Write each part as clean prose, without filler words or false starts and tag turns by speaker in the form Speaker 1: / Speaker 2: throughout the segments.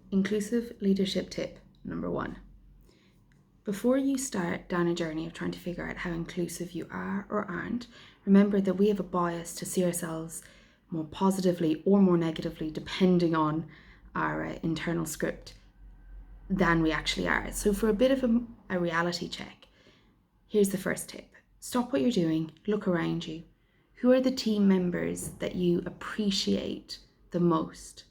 Speaker 1: Inclusive leadership tip number 1. Before you start down a journey of trying to figure out how inclusive you are or aren't, remember that we have a bias to see ourselves more positively or more negatively depending on our internal script than we actually are. So for a bit of a reality check, here's the first tip. Stop what you're doing, look around you. Who are the team members that you appreciate the most?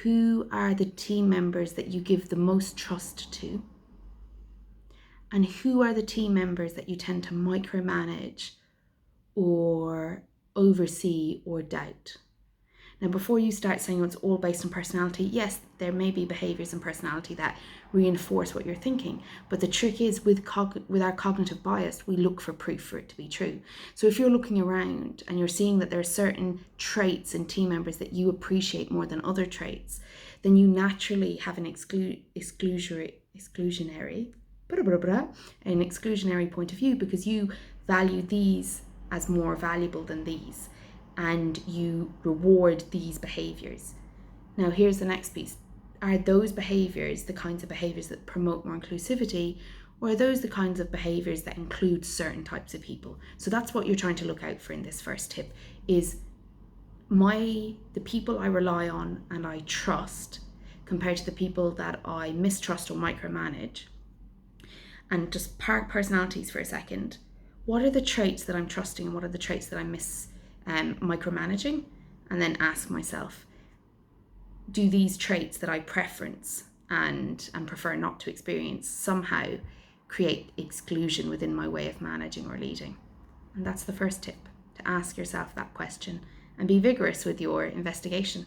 Speaker 1: Who are the team members that you give the most trust to? And who are the team members that you tend to micromanage or oversee or doubt? Now, before you start saying it's all based on personality, yes, there may be behaviours and personality that reinforce what you're thinking. But the trick is with our cognitive bias, we look for proof for it to be true. So if you're looking around and you're seeing that there are certain traits in team members that you appreciate more than other traits, then you naturally have an exclusionary point of view because you value these as more valuable than these, and you reward these behaviours. Now here's the next piece. Are those behaviours the kinds of behaviours that promote more inclusivity, or are those the kinds of behaviours that include certain types of people? So that's what you're trying to look out for in this first tip, is the people I rely on and I trust compared to the people that I mistrust or micromanage. And just park personalities for a second. What are the traits that I'm trusting and what are the traits that I'm micromanaging? And then ask myself, do these traits that I preference and prefer not to experience somehow create exclusion within my way of managing or leading? And that's the first tip, to ask yourself that question and be vigorous with your investigation.